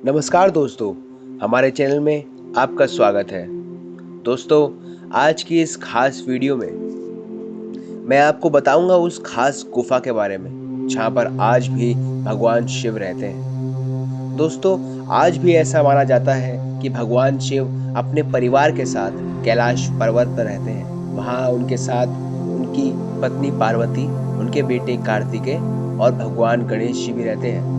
नमस्कार दोस्तों, हमारे चैनल में आपका स्वागत है। दोस्तों, आज की इस खास वीडियो में मैं आपको बताऊंगा उस खास गुफा के बारे में जहां पर आज भी भगवान शिव रहते हैं। दोस्तों, आज भी ऐसा माना जाता है कि भगवान शिव अपने परिवार के साथ कैलाश पर्वत पर रहते हैं। वहां उनके साथ उनकी पत्नी पार्वती, उनके बेटे कार्तिकेय और भगवान गणेश जी भी रहते हैं।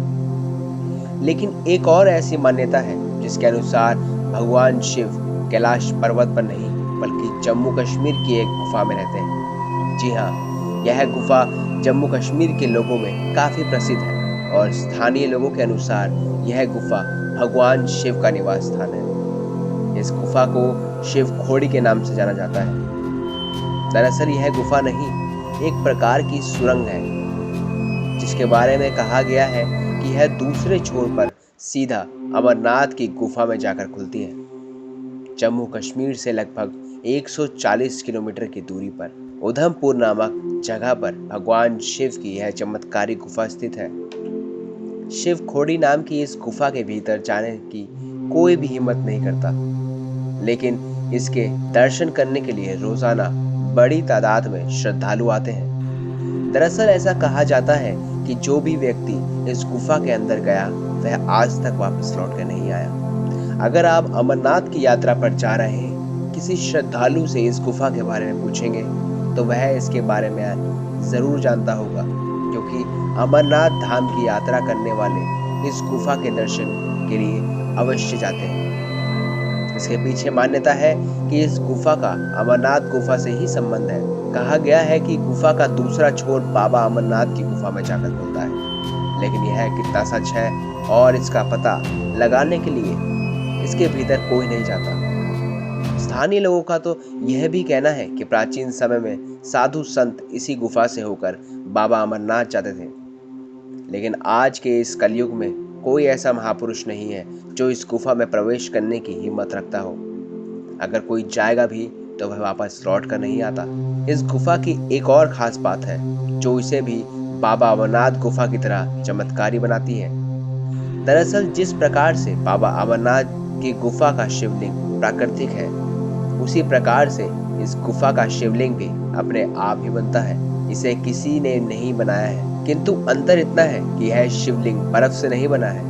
लेकिन एक और ऐसी मान्यता है जिसके अनुसार भगवान शिव कैलाश पर्वत पर नहीं बल्कि जम्मू कश्मीर की एक गुफा में रहते हैं। जी हाँ, यह गुफा जम्मू कश्मीर के लोगों में काफी प्रसिद्ध है और स्थानीय लोगों के अनुसार यह गुफा भगवान शिव का निवास स्थान है। इस गुफा को शिव खोड़ी के नाम से जाना जाता है। दरअसल यह गुफा नहीं, एक प्रकार की सुरंग है जिसके बारे में कहा गया है कि यह दूसरे छोर पर सीधा अमरनाथ की गुफा में जाकर खुलती है। जम्मू कश्मीर से लगभग 140 किलोमीटर की दूरी पर उधमपुर नामक जगह पर भगवान शिव की यह चमत्कारी गुफा स्थित है। शिव खोड़ी नाम की इस गुफा के भीतर जाने की कोई भी हिम्मत नहीं करता, लेकिन इसके दर्शन करने के लिए रोजाना बड़ी तादाद में श्रद्धालु आते हैं। दरअसल ऐसा कहा जाता है कि जो भी व्यक्ति इस गुफा के अंदर गया वह आज तक वापस लौट कर नहीं आया। अगर आप अमरनाथ की यात्रा पर जा रहे हैं, किसी श्रद्धालु से इस गुफा के बारे में पूछेंगे तो वह इसके बारे में जरूर जानता होगा, क्योंकि अमरनाथ धाम की यात्रा करने वाले इस गुफा के दर्शन के लिए अवश्य जाते हैं। इसके पीछे मान्यता है कि इस गुफा का अमरनाथ गुफा से ही संबंध है। कहा गया है कि गुफा का दूसरा छोर बाबा अमरनाथ की गुफा में जाकर खुलता है, लेकिन यह कितना सच है और इसका पता लगाने के लिए इसके भीतर कोई नहीं जाता। स्थानीय लोगों का तो यह भी कहना है कि प्राचीन समय में साधु संत इसी गुफा से होकर बाबा अमरनाथ जाते थे, लेकिन आज के इस कलयुग में कोई ऐसा महापुरुष नहीं है जो इस गुफा में प्रवेश करने की हिम्मत रखता हो। अगर कोई जाएगा भी तो वह वापस लौट कर नहीं आता। इस गुफा की एक और खास बात है जो इसे भी बाबा अमरनाथ गुफा की तरह चमत्कारी बनाती है। दरअसल जिस प्रकार से बाबा अमरनाथ की गुफा का शिवलिंग प्राकृतिक है, उसी प्रकार से इस गुफा का शिवलिंग भी अपने आप ही बनता है। इसे किसी ने नहीं बनाया है, किंतु अंतर इतना है कि यह शिवलिंग बर्फ से नहीं बना है।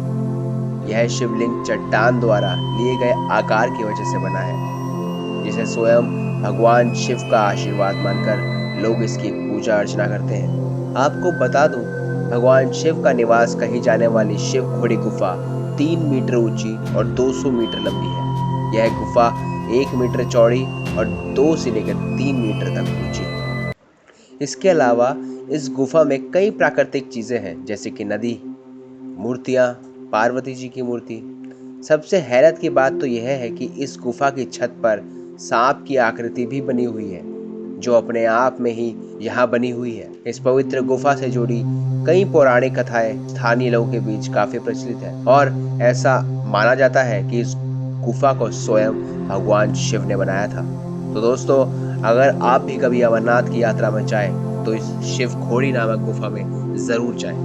यह शिवलिंग चट्टान द्वारा लिए गए आकार की वजह से बना है, जिसे स्वयं भगवान शिव का आशीर्वाद मानकर लोग इसकी पूजा अर्चना करते हैं। आपको बता दूं, भगवान शिव का निवास कही जाने वाली शिव खोड़ी गुफा 3 मीटर ऊंची और 200 मीटर लंबी है। यह गुफा 1 मीटर चौड़ी और 2 से लेकर 3 मीटर तक ऊंची है। इसके अलावा इस गुफा में कई प्राकृतिक चीजें हैं, जैसे कि नदी, मूर्तियां, पार्वती जी की मूर्ति। सबसे हैरत की बात तो यह है कि इस गुफा की छत पर सांप की आकृति भी बनी हुई है, जो अपने आप में ही यहाँ बनी हुई है। इस पवित्र गुफा से जुड़ी कई पौराणिक कथाएं स्थानीय लोगों के बीच काफी प्रचलित है और ऐसा माना जाता है कि इस गुफा को स्वयं भगवान शिव ने बनाया था। तो दोस्तों, अगर आप भी कभी अमरनाथ की यात्रा में जाएं तो इस शिव खोड़ी नामक गुफा में जरूर जाएं।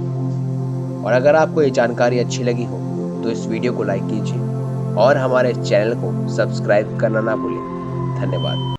और अगर आपको ये जानकारी अच्छी लगी हो तो इस वीडियो को लाइक कीजिए और हमारे चैनल को सब्सक्राइब करना ना भूलें। धन्यवाद।